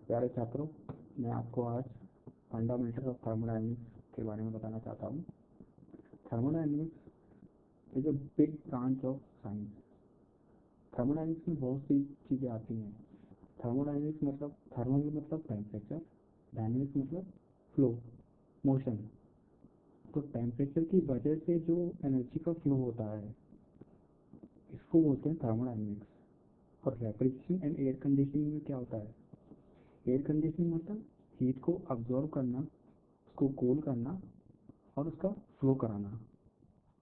प्यारे छात्रों, मैं आपको आज फंडामेंटल ऑफ थर्मोडायनेमिक्स के बारे में बताना चाहता हूँ। Thermodynamics is a big branch of science. Thermodynamics में बहुत सी चीज़ें आती हैं। थर्मोडायनेमिक्स मतलब थर्मल मतलब टेम्परेचर, डायनेमिक्स मतलब फ्लो, मोशन। तो टेम्परेचर की वजह से जो एनर्जी का फ्लो होता है इसको बोलते हैं थर्मोडायनेमिक्स। और रेफ्रिजरेशन एंड एयर कंडीशनिंग में क्या होता है? एयर कंडीशनिंग मतलब हीट को अब्जॉर्व करना, उसको कूल करना और उसका फ्लो कराना।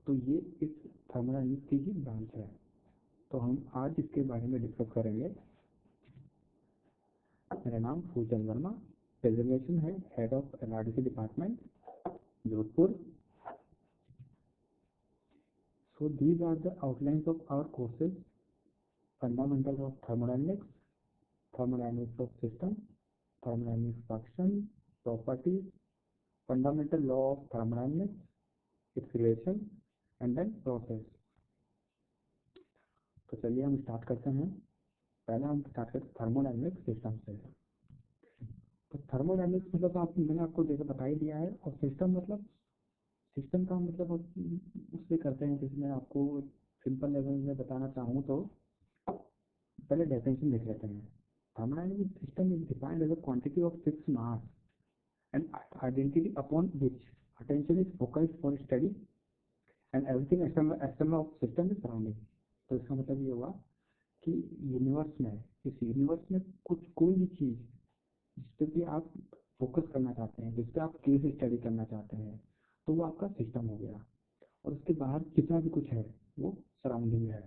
तो ये इस थर्मोडायनेमिक्स की ही ब्रांच है। तो हम आज इसके बारे में डिस्कस करेंगे। मेरा नाम फूलचंद वर्मा, डेजिग्नेशन है head of NRDC department, Jodhpur. So these are the outlines of our courses: fundamentals of thermodynamics, thermodynamics of system, thermodynamics function, properties, fundamental law of thermodynamics, its relation, and then process. तो चलिए हम start करते हैं। पहले हम start करते हैं thermodynamics system से। तो थर्मोडायनेमिक्स मतलब मैंने आपको जैसे बता ही दिया है। और सिस्टम मतलब सिस्टम का मतलब उससे करते हैं। जैसे मैं आपको सिंपल लेवल में बताना चाहूँ तो पहले डेफिनेशन लिख लेते हैं। Thermodynamic system is defined as a quantity of fixed mass and identity upon which attention is focused for study and everything external of system is surrounding. तो इसका मतलब ये हुआ कि यूनिवर्स में, इस यूनिवर्स में कुछ कोई भी चीज़ जिस पे भी आप फोकस करना चाहते हैं, जिस पे आप केस स्टडी करना चाहते हैं, तो वो आपका सिस्टम हो गया। और उसके बाहर जितना भी कुछ है वो सराउंडिंग है।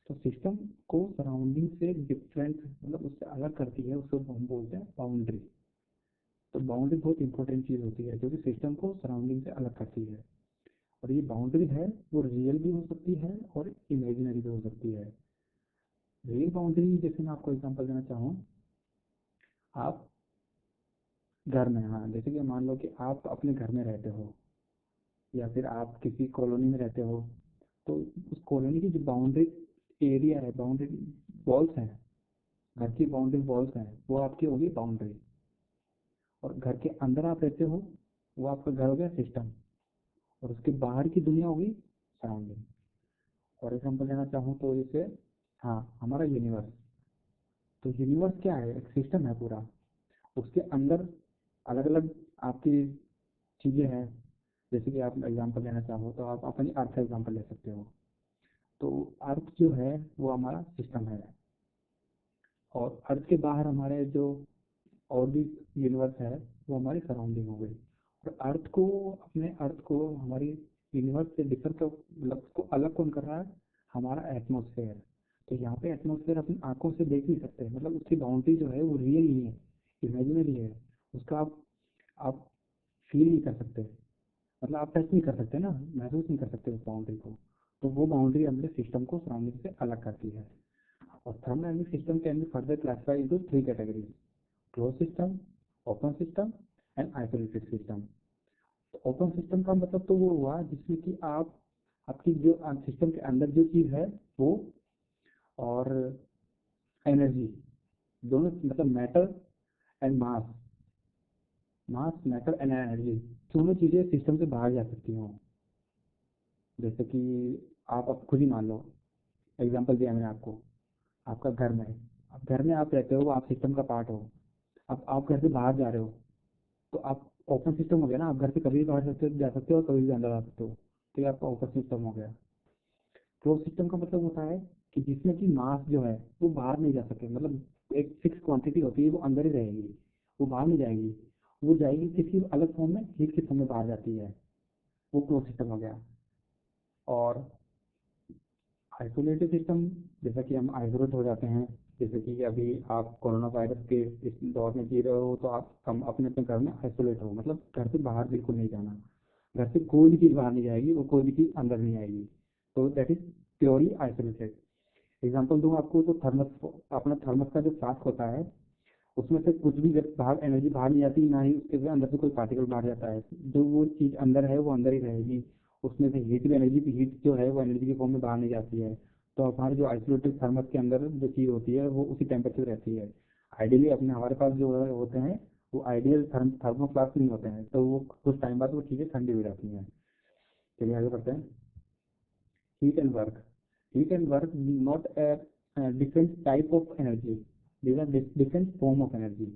तो सिस्टम को सराउंडिंग से डिफरेंट मतलब उससे अलग करती है, उसको हम बोलते हैं बाउंड्री। तो बाउंड्री बहुत इंपॉर्टेंट चीज़ होती है जो कि सिस्टम को सराउंडिंग से अलग करती है। और ये बाउंड्री है वो रियल भी हो सकती है और इमेजिनरी भी हो सकती है। रियल बाउंड्री जैसे मैं आपको एग्जांपल देना चाहूँ, आप घर में, हाँ, जैसे कि मान लो कि आप अपने घर में रहते हो या फिर आप किसी कॉलोनी में रहते हो। तो उस कॉलोनी की जो बाउंड्री एरिया है, बाउंड्री वॉल्स हैं, घर की बाउंड्री वॉल्स हैं, वो आपकी होगी बाउंड्री। और घर के अंदर आप रहते हो वो आपका घर हो गया सिस्टम। और उसके बाहर की दुनिया होगी सराउंडिंग। फॉर एग्जाम्पल लेना चाहूँ तो जैसे, हाँ, हमारा यूनिवर्स। तो यूनिवर्स क्या है? एक सिस्टम है पूरा। उसके अंदर अलग अलग आपकी चीज़ें हैं। जैसे कि आप एग्जांपल लेना चाहो तो आप अपनी अर्थ का एग्जांपल ले सकते हो। तो अर्थ जो है वो हमारा सिस्टम है। और अर्थ के बाहर हमारे जो और भी यूनिवर्स है वो हमारी सराउंडिंग हो गई। और अर्थ को, अपने अर्थ को हमारी यूनिवर्स से डिफर कर मतलब उसको अलग कौन कर रहा है? हमारा एटमोसफेयर। तो यहाँ पे एटमोसफेयर अपनी आंखों से देख नहीं सकते, मतलब उसकी बाउंड्री जो है वो रियल नहीं है, इमेजिनरी है। उसका आप फील नहीं कर सकते, मतलब आप टच नहीं कर सकते ना, महसूस नहीं कर सकते उस बाउंड्री को। तो वो बाउंड्री हमारे सिस्टम को सराउंडिंग से अलग करती है। और thermodynamic system can be further classified into three categories: close system, open system and isolated system. तो ओपन सिस्टम का मतलब तो वो हुआ जिसमें कि आप आपकी जो सिस्टम के अंदर जो चीज़ है वो, और एनर्जी, दोनों मतलब matter and mass, matter and energy, दोनों चीज़ें सिस्टम से बाहर जा सकती हों। जैसे कि आप खुद ही मान लो, एग्जांपल दिया मैंने आपको, आपका घर में, अब घर में आप रहते हो, आप सिस्टम का पार्ट हो। अब आप घर से बाहर जा रहे हो तो आप ओपन सिस्टम हो गया ना, आप घर से कभी भी बाहर सकते जा सकते हो और कभी भी अंदर आ सकते हो। तो ये आपका ओपन सिस्टम हो गया। क्लोज सिस्टम का मतलब होता है कि जिसमें कि मास जो है वो बाहर नहीं जा सके, मतलब एक फिक्स क्वांटिटी होती है वो अंदर ही रहेगी, वो बाहर नहीं जाएगी। वो जाएगी किसी अलग फॉर्म में, हीट के फॉर्म में बाहर जाती है, वो क्लोज सिस्टम हो गया। और आइसोलेटेड सिस्टम, जैसा कि हम आइसोलेट हो जाते हैं, जैसे कि अभी आप कोरोना वायरस के इस दौर में जी रहे हो तो आप हम अपने अपने घर में आइसोलेट हो, मतलब घर से बाहर बिल्कुल नहीं जाना। घर से कोई भी चीज़ बाहर नहीं जाएगी और कोई भी चीज़ अंदर नहीं आएगी। तो that is purely isolated. Example दूँ आपको तो थर्मस, अपना थर्मस का जो फ्लास्क होता है उसमें से कुछ भी जब बाहर एनर्जी बाहर नहीं जाती, ना ही उसके अंदर से कोई पार्टिकल बाहर जाता है। जो वो चीज़ अंदर है वो अंदर ही रहेगी। उसमें से हीट भी, एनर्जी हीट जो है वो एनर्जी के फॉर्म में बाहर नहीं जाती है। तो हमारे जो आइसोलेटेड थर्मस के अंदर जो चीज़ होती है वो उसी टेम्परेचर रहती है। आइडियली अपने हमारे पास जो होते हैं वो आइडियल थर्मोप्लास्ट नहीं होते हैं, तो वो कुछ टाइम बाद वो चीज़ें ठंडी हो जाती हैं। चलिए आगे बढ़ते हैं। Heat and work. Heat and work not a different type of energy, these are different form of energy.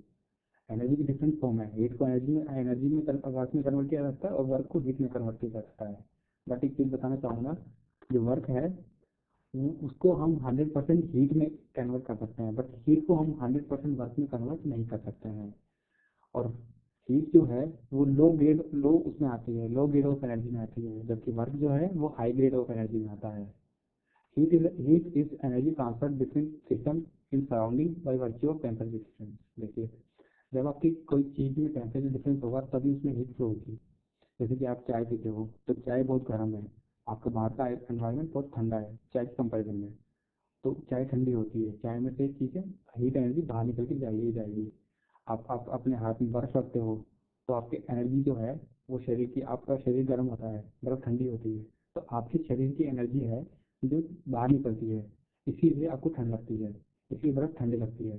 Energy की डिफरेंट फॉर्म है। हीट को एनर्जी में वर्क में कन्वर्ट किया जा सकता है और वर्क को हीट में कन्वर्ट किया जा सकता है। बट एक चीज़ बताना चाहूँगा, जो वर्क है उसको हम 100% हीट में कन्वर्ट कर सकते हैं, बट हीट को हम 100% वर्क में कन्वर्ट नहीं कर सकते हैं। और हीट जो है वो लो उसमें आती है, लो ग्रेड ऑफ एनर्जी में आती है, जबकि वर्क जो है वो हाई ग्रेड ऑफ एनर्जी में आता है। Heat is energy transfer between system in surrounding by virtue of temperature difference. देखिए, जब आपकी कोई चीज़ में टेम्परेचर डिफरेंस होगा तभी उसमें हीट फ्लो होगी। जैसे कि आप चाय पीते हो तो चाय बहुत गर्म है, आपका बाहर का एनवायरनमेंट बहुत ठंडा है चाय के कंपेरिजन में, तो चाय ठंडी होती है, चाय में से चीज़ें हीट एनर्जी बाहर निकल के जाएगी ही जाएगी। आप अपने हाथ में बर्फ रखते हो तो आपकी एनर्जी जो है वो शरीर की, आपका शरीर गर्म होता है, बर्फ ठंडी होती है, तो आपके शरीर की एनर्जी है जो बाहर निकलती है, इसीलिए आपको ठंड लगती है, इसलिए बर्फ ठंडी लगती है।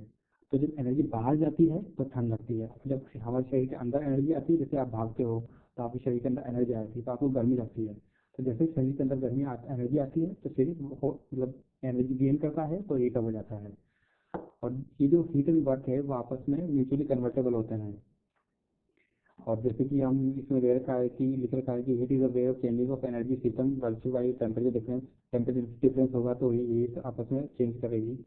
तो जब एनर्जी बाहर जाती है तो ठंड लगती है, जब हमारे शरीर के अंदर एनर्जी आती है, जैसे आप भागते हो तो आपके शरीर के अंदर एनर्जी आती है तो आपको गर्मी लगती है। तो जैसे शरीर के अंदर एनर्जी आती है तो शरीर मतलब एनर्जी गेन करता है तो हीट अप हो जाता है। और ये जो हीट एंड वर्क है वो आपस में म्यूचुअली कन्वर्टेबल होते हैं। और जैसे कि हम इसमें दे रखा है कि लिख रखा है कि heat is a way of changing of energy system virtue by temperature difference होगा तो ही हीट आपस में चेंज करेगी।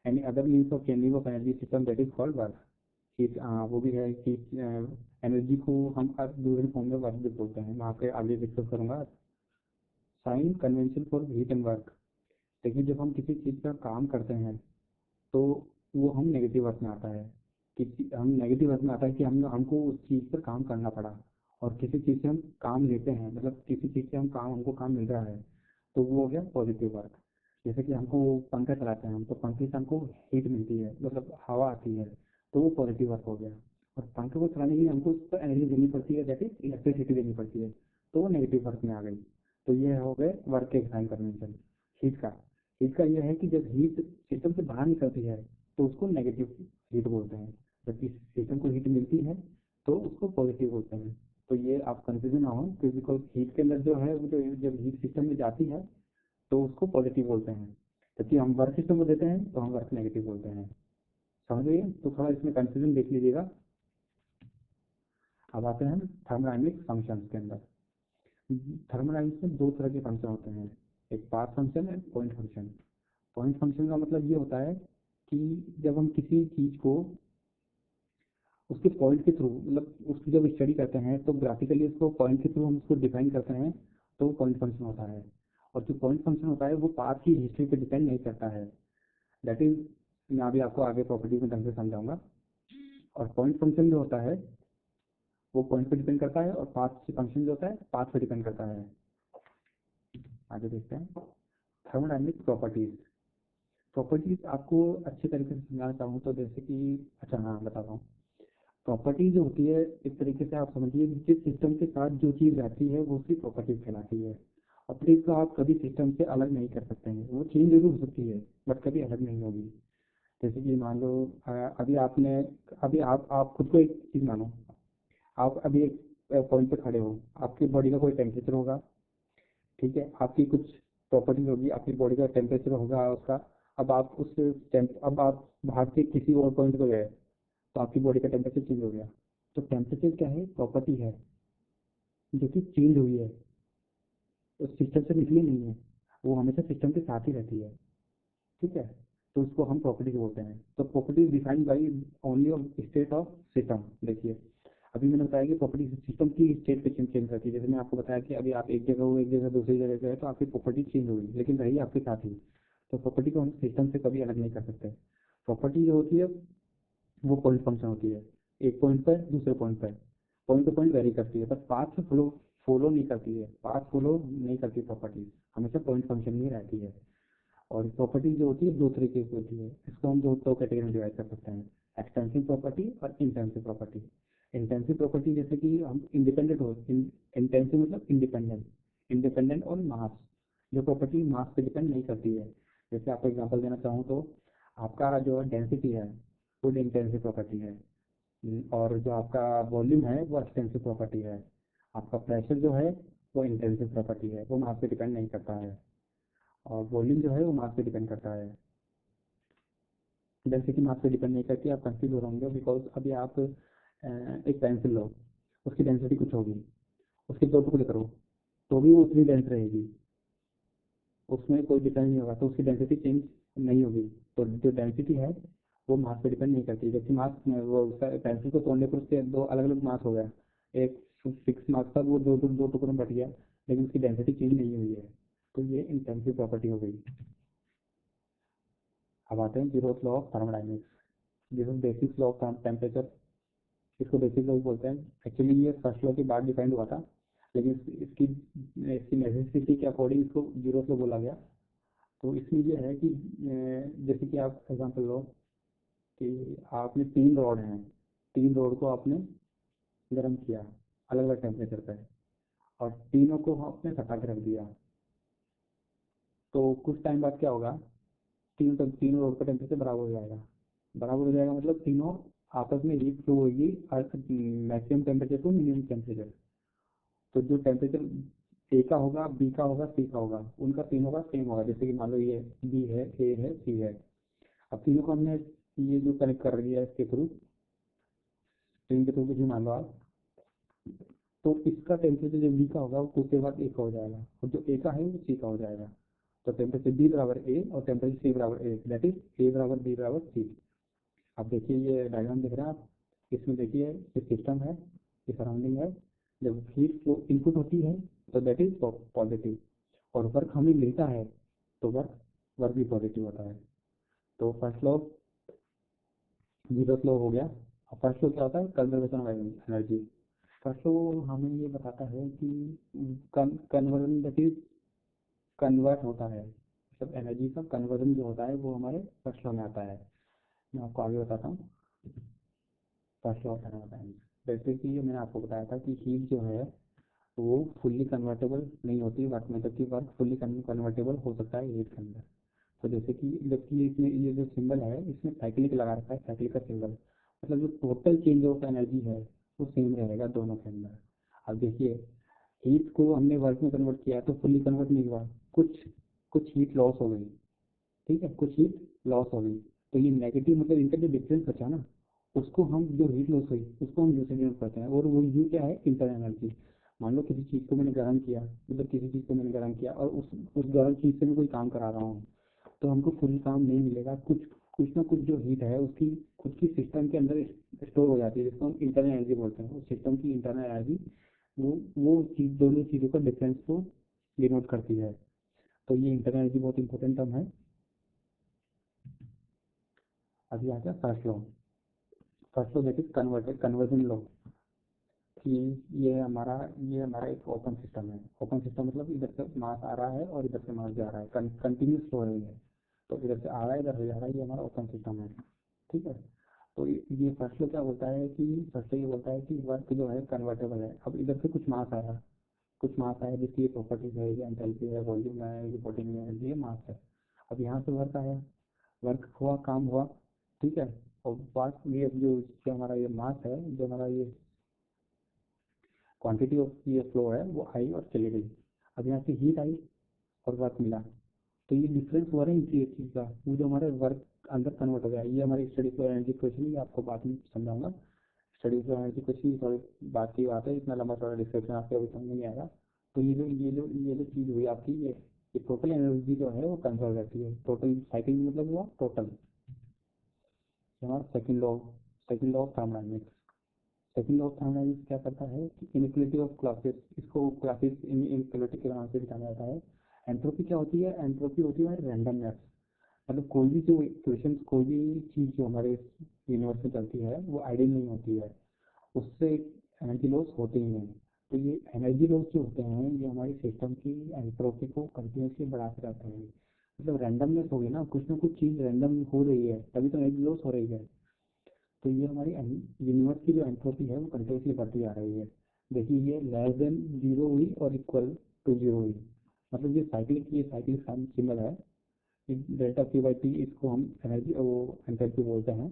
Any other means of changing of energy system that is called work. Heat वो भी है कि एनर्जी को हम दूसरे फॉर्म में वर्क भी बोलते हैं, वहाँ पे आगे डिस्कस करूंगा। Sign convention for heat and work. देखिए, जब हम किसी चीज़ का काम करते हैं तो वो हम नेगेटिव अर्थ में आता है, कि हम नेगेटिव अर्थ में आता है कि हम हमको उस चीज़ पर काम करना पड़ा। और किसी चीज़ से हम काम लेते हैं, मतलब किसी चीज़ से हमको काम मिल रहा है, तो वो हो गया पॉजिटिव वर्क। जैसे कि हमको पंखा चलाते हैं हम, तो पंखे से हमको हीट मिलती है, मतलब हवा आती है, तो वो पॉजिटिव वर्क हो गया। और पंखे को चलाने के लिए हमको उस पर एनर्जी देनी पड़ती है, जैसे इलेक्ट्रिसिटी देनी पड़ती है, तो वो नेगेटिव वर्क में आ गई। तो ये हो गए वर्क के साइन कन्वेंशन। हीट का हीट का यह है कि जब हीट सिस्टम से बाहर निकलती है तो उसको नेगेटिव हीट बोलते हैं, जबकि सिस्टम को हीट मिलती है तो उसको पॉजिटिव बोलते हैं। तो ये आप कंफ्यूजन ना हो, क्योंकि हीट के अंदर जो है वो जो जब हीट सिस्टम में जाती है तो उसको पॉजिटिव बोलते हैं, जबकि हम वर्क सिस्टम को देते हैं तो हम वर्क नेगेटिव बोलते हैं। समझ गए? तो थोड़ा इसमें कंफ्यूजन देख लीजिएगा। अब आते हैं थर्मोडायनेमिक फंक्शन के अंदर। थर्मोडायनेमिक्स में दो तरह के फंक्शन होते हैं, एक पाथ फंक्शन है, पॉइंट फंक्शन। पॉइंट फंक्शन का मतलब ये होता है कि जब हम किसी चीज़ को उसके पॉइंट के थ्रू, मतलब उसकी जब स्टडी करते हैं तो ग्राफिकली उसको पॉइंट के थ्रू हम उसको डिफाइन करते हैं, तो वो पॉइंट फंक्शन होता है। और जो पॉइंट फंक्शन होता है वो पाथ की हिस्ट्री पे डिपेंड नहीं करता है। दैट इज, मैं अभी आपको आगे प्रॉपर्टी में ढंग से समझाऊंगा। और पॉइंट फंक्शन जो होता है वो पॉइंट पे डिपेंड करता है, और पाथ फंक्शन जो होता है पाथ पे डिपेंड करता है। आगे देखते हैं थर्मोडायनेमिक प्रॉपर्टीज। प्रॉपर्टीज आपको अच्छे तरीके से समझाना चाहूँ तो जैसे कि, अच्छा हाँ बताता हूँ। प्रॉपर्टी जो होती है, एक तरीके से आप समझिए कि जिस सिस्टम के साथ जो चीज़ रहती है वो उसकी प्रॉपर्टी कहलाती है। और फिर इसको आप कभी सिस्टम से अलग नहीं कर सकते हैं, वो चेंज जरूर हो सकती है बट कभी अलग नहीं होगी। जैसे कि मान लो अभी आपने, अभी आप खुद को एक चीज़ मानो, आप अभी एक पॉइंट पे खड़े हो, आपकी बॉडी का कोई टेम्परेचर होगा, ठीक है, आपकी कुछ प्रॉपर्टी होगी, आपकी बॉडी का टेम्परेचर होगा उसका। अब आप अब आप भाग के किसी और पॉइंट पे गए तो आपकी बॉडी का टेम्परेचर चेंज हो गया। तो टेम्परेचर क्या है? प्रॉपर्टी है जो कि चेंज हुई है, उस सिस्टम से निकली नहीं है, वो हमेशा सिस्टम के साथ ही रहती है, ठीक है। तो उसको हम प्रॉपर्टी बोलते हैं। तो property defined by only of state of system. देखिए, अभी मैंने बताया कि प्रॉपर्टी सिस्टम की स्टेट पे चेंज रहती है। जैसे मैं आपको बताया कि अभी आप एक जगह हो, एक जगह दूसरी जगह गए तो आपकी प्रॉपर्टी चेंज होगी लेकिन रही आपके साथ ही। तो प्रॉपर्टी को हम सिस्टम से कभी अलग नहीं कर सकते। प्रॉपर्टी जो होती है वो पॉइंट फंक्शन होती है, एक पॉइंट पर दूसरे पॉइंट टू पॉइंट वेरी करती है, बस पाथ से फ्लो फॉलो नहीं करती है, पाथ फॉलो नहीं करती प्रॉपर्टी, हमेशा पॉइंट फंक्शन में रहती है। और प्रॉपर्टी जो होती है दो तरीके की होती है, इसको हम दो कैटेगरी में डिवाइड कर सकते हैं, एक्सटेंसिव प्रॉपर्टी और इंटेंसिव प्रॉपर्टी। इंटेंसिव प्रॉपर्टी जैसे कि हम इंडिपेंडेंट हो, इंटेंसिव मतलब इंडिपेंडेंट, इंडिपेंडेंट और मास, जो प्रॉपर्टी मास पे डिपेंड नहीं करती है। जैसे आपको एग्जांपल देना चाहूँ तो आपका जो डेंसिटी है, फुल इंटेंसिव प्रॉपर्टी है। और जो आपका वॉल्यूम है वो एक्सटेंसिव प्रॉपर्टी है। आपका प्रेशर जो है वो इंटेंसिव प्रॉपर्टी है, वो मास पे डिपेंड नहीं करता है। और वॉल्यूम जो है वो मास पे डिपेंड करता है। डेंसिटी मास पे डिपेंड नहीं करती। आप कंफ्यूज हो रहे होंगे बिकॉज अभी आप एक पेंसिल लो, उसकी डेंसिटी कुछ होगी, उसके दो टुकड़े करो तो भी वो उतनी डेंस रहेगी, उसमें कोई डिफरेंस नहीं होगा, तो उसकी डेंसिटी चेंज नहीं होगी। तो जो डेंसिटी है वो मास पे डिपेंड नहीं करती। जैसे मास वो पेंसिल को तोड़ने पर उसके दो अलग अलग मास हो गया, एक फिक्स मास था वो दो टुकड़ों में बट गया, लेकिन उसकी डेंसिटी चेंज नहीं हुई है। तो ये इंटेंसिव प्रॉपर्टी हो गई। अब आते हैं zeroth law of thermodynamics. This is basic law of temperature. इसको बेसिक लॉ बोलते हैं। एक्चुअली ये फर्स्ट लॉ के बाद डिफाइंड हुआ था, लेकिन इसकी इसकी नेसेसिटी के अकॉर्डिंग इसको जीरोथ लॉ बोला गया। तो इसमें ये है कि जैसे कि आप एग्जांपल लो कि आपने तीन रॉड हैं, तीन रॉड को आपने गर्म किया अलग अलग टेम्परेचर पे, और तीनों को आपने सटा के रख दिया। तो कुछ टाइम बाद क्या होगा, तीनों रोड का टेम्परेचर बराबर हो जाएगा। बराबर हो जाएगा मतलब तीनों आपस में हीट फ्लो होगी maximum temperature to minimum temperature. तो जो टेम्परेचर ए का होगा, बी का होगा, सी का होगा, उनका तीनों का सेम होगा। जैसे कि मान लो ये बी है, ए है, सी है। अब तीनों को हमने ये जो कनेक्ट कर दिया है इसके थ्रू, स्ट्रिंग के थ्रू कुछ भी मान लो आप, तो इसका टेम्परेचर जो बी का होगा वो कुछ देर बाद ए का हो जाएगा, और जो ए का है वो सी का हो जाएगा। तो टेम्परेचर बी बराबर ए और टेम्परेचर सी बराबर ए, दैट इज ए बराबर बी बराबर सी। आप देखिए ये डायग्राम दिख रहा है आप, इसमें देखिए ये सिस्टम है, ये सराउंडिंग है। जब हीट फ्लो इनपुट होती है तो दैट इज पॉजिटिव, और वर्क हमें मिलता है तो वर्क वर्क भी पॉजिटिव होता है। तो फर्स्ट लॉ जीरो फ्लो हो गया। अब फर्स्ट लॉ क्या होता है, conservation of energy. First law हमें ये बताता है कि कन्वर्जन दैट इज कन्वर्ट होता है, मतलब एनर्जी का कन्वर्जन जो होता है वो हमारे फर्स्ट लॉ में आता है। मैं आपको आगे बताता हूँ फर्स्ट लॉ ऑफ थर्मोडायनामिक्स। जैसे कि ये मैंने आपको बताया था कि हीट जो है वो फुल्ली कन्वर्टेबल नहीं होती वर्क में, जबकि वर्क फुल्ली कन्वर्टेबल हो सकता है हीट के अंदर। तो जैसे कि जबकि इसमें ये जो सिंबल है इसमें साइक्लिक लगा रखा है, साइक्लिक का सिंबल, मतलब जो टोटल चेंज ऑफ एनर्जी है वो सेम रहेगा दोनों के अंदर। अब देखिए हीट को हमने वर्क में कन्वर्ट किया तो फुल्ली कन्वर्ट नहीं हुआ, कुछ कुछ हीट लॉस हो गई, ठीक है, कुछ हीट लॉस हो गई। तो ये नेगेटिव मतलब इनका जो डिफरेंस बचा ना, उसको हम जो हीट लॉस हुई उसको हम यूसेज यूनिट कहते हैं, और वो यू क्या है, इंटर एनर्जी। मान लो किसी चीज़ को मैंने गर्म किया, मतलब किसी चीज़ को मैंने गर्म किया और उस गर्म चीज़ से मैं कोई काम करा रहा हूँ, तो हमको फुल काम नहीं मिलेगा, कुछ कुछ ना कुछ जो हीट है उसकी खुद की सिस्टम के अंदर स्टोर हो जाती है, जिसको हम इंटरनल एनर्जी बोलते हैं। उस सिस्टम की इंटरनल एनर्जी वो चीज़ दोनों चीज़ों का डिफरेंस को डिनोट करती है। तो ये इंटरनल एनर्जी बहुत इंपॉर्टेंट टर्म है। अभी आ गया first law. First law that is converted conversion law. कि ये हमारा एक ओपन सिस्टम है। ओपन सिस्टम मतलब इधर से मास आ रहा है और इधर से मास जा रहा है, कंटिन्यूस फ्लो है ये। तो इधर से आ रहा है, इधर से जा रहा है, ये हमारा ओपन सिस्टम है, ठीक है। तो ये फर्स्ट लॉ क्या बोलता है कि फर्स्ट लॉ ये बोलता है कि वर्क जो है कन्वर्टेबल है। अब इधर से कुछ मास आया जिसकी ये प्रॉपर्टीज है, ये एंथैल्पी है, वॉल्यूम है, ये पोटेंशियल है, ये मास है। अब यहाँ से वर्क आया, वर्क हुआ, काम हुआ, ठीक है। और बात ये जो हमारा ये मास है, जो हमारा ये क्वांटिटी ऑफ ये फ्लो है वो आई और चली गई। अब यहाँ से हीट आई और वर्क मिला, तो ये डिफरेंस हो रहा है इसी एक चीज़ का, वो जो हमारे वर्क अंदर कन्वर्ट हो गया। ये हमारी स्टडी फ्लो एनर्जी क्वेश्चन, ये आपको बाद में समझाऊंगा। स्टडी फ्लो एनर्जी क्वेश्चन थोड़ी बात की बात है, इतना लंबा थोड़ा डिस्क्रिप्शन आपको अभी समझ में नहीं आएगा। तो ये जो चीज़ हुई आपकी, ये टोटल एनर्जी जो है वो कंजर्व रहती है। टोटल साइकिल मतलब हुआ टोटल। हमारा second law of thermodynamics. Second law of thermodynamics क्या करता है कि इनइक्वालिटी ऑफ क्लासेस, इसको क्लासेस इनइक्वालिटी के नाम से भी जाना जाता है। एंट्रोपी क्या होती है, एंट्रोपी होती है रैंडमनेस। मतलब कोई भी जो इक्वेशन, कोई भी चीज़ जो हमारे यूनिवर्स में चलती है वो आइडियल नहीं होती है, उससे एनर्जी लॉस होते ही हैं। तो ये एनर्जी लॉस जो होते हैं ये हमारी सिस्टम की एंट्रोपी को कंटिन्यूसली बढ़ाते रहते हैं। मतलब रैंडमनेस होगी ना, कुछ ना कुछ चीज़ रैंडम हो रही है तभी तो एनर्जी लॉस हो रही है। तो ये हमारी यूनिवर्स की जो एंट्रोपी है वो कंटिन्यूसली बढ़ती आ रही है। देखिए ये लेस देन जीरो हुई और इक्वल टू जीरो हुई, मतलब ये साइक्लिक सिंबल है। डेल्टा पी बाई टी, इसको हम एनर्जी वो एंथैल्पी बोलते हैं।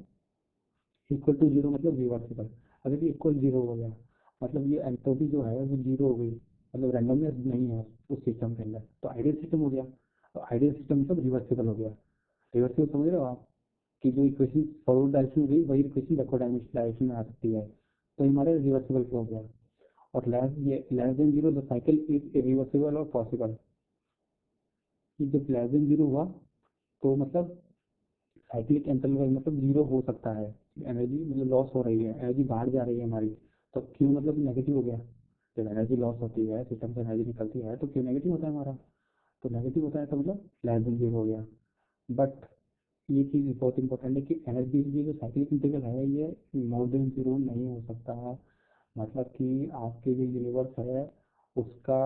इक्वल टू जीरो मतलब रिवर्सिबल। अगर ये इक्वल जीरो हो गया मतलब ये एंट्रोपी जो है वो जीरो हो गई, मतलब रैंडमनेस नहीं है उस सिस्टम के अंदर, तो आइडियल सिस्टम हो गया। तो आइडियल सिस्टम मतलब रिवर्सिबल हो गया। रिवर्सिबल समझ रहे हो आप, कि जो इक्वेशन फॉरवर्ड डायरेक्शन में गई वही इक्वेशन बैकवर्ड डायरेक्शन में आ सकती है, तो ये हमारा रिवर्सिबल हो गया। और less than zero the cycle is reversible और पॉसिबल। कि जब लेस देन जीरो हुआ तो मतलब साइक्लिक इंटरवल मतलब जीरो हो सकता है, एनर्जी मतलब लॉस हो रही है, एनर्जी बाहर जा रही है हमारी, तो क्यू मतलब नेगेटिव हो गया। जब एनर्जी लॉस होती है, सिस्टम से एनर्जी निकलती है तो क्यू नेगेटिव होता है हमारा, तो नेगेटिव होता है तो मतलब लेस देन जीरो हो गया। बट ये चीज़ बहुत इंपॉर्टेंट है कि एनर्जी ये जो साइक्लिक इंटीग्रल है ये मोर देन जीरो नहीं हो सकता। मतलब कि आपके जो यूनिवर्स है उसका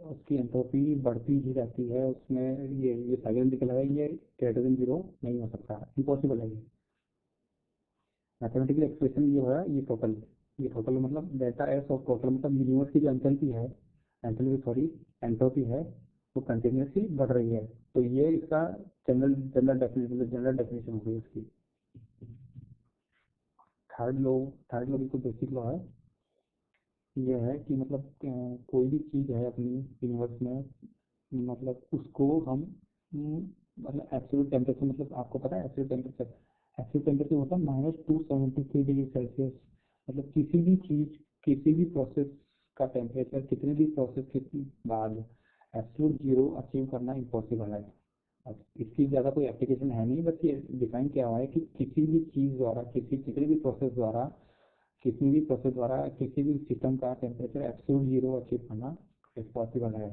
उसकी एंट्रोपी बढ़ती ही रहती है, उसमें ये साइक्लिक इंटीग्रल है ये ग्रेटर देन जीरो नहीं हो सकता, इम्पॉसिबल है ये। मैथमेटिकल एक्सप्रेशन ये है, ये टोटल मतलब डेल्टा एस और टोटल मतलब यूनिवर्स की जो एंथैल्पी है, एंथैल्पी सॉरी एंट्रोपी है, वो कंटिन्यूसली बढ़ रही है। तो ये इसका जनरल डेफिनेशन हो गई इसकी। थर्ड लॉ की कोई बेसिक लॉ है, ये है कि मतलब कोई भी चीज़ है अपनी यूनिवर्स में, मतलब उसको हम मतलब एब्सोल्यूट टेम्परेचर, मतलब आपको पता है एब्सोल्यूट टेम्परेचर होता है -273 डिग्री सेल्सियस। मतलब किसी भी प्रोसेस का टेम्परेचर कितने भी प्रोसेस के बाद एब्सोल्यूट जीरो अचीव करना इम्पॉसिबल है। अब इसकी ज़्यादा कोई एप्लीकेशन है नहीं, बस ये डिफाइन किया हुआ है कि किसी भी चीज़ द्वारा किसी भी प्रोसेस द्वारा किसी भी सिस्टम का टेम्परेचर एब्सोल्यूट जीरो अचीव करना पॉसिबल है।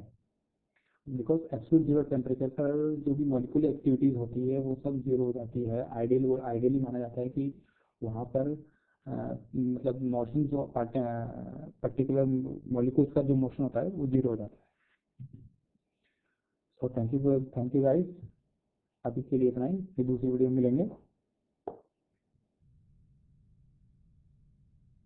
बिकॉज एब्सोल्यूट जीरो टेम्परेचर पर जो भी मॉलिक्यूलर एक्टिविटीज होती है वो सब जीरो हो जाती है। आइडियली माना जाता है कि वहाँ पर मतलब मोशन जो पर्टिकुलर मॉलिक्यूल्स का जो मोशन होता है वो जीरो हो जाता है। सो थैंक यू गाइस, अभी के लिए इतना ही, फिर दूसरी वीडियो में मिलेंगे।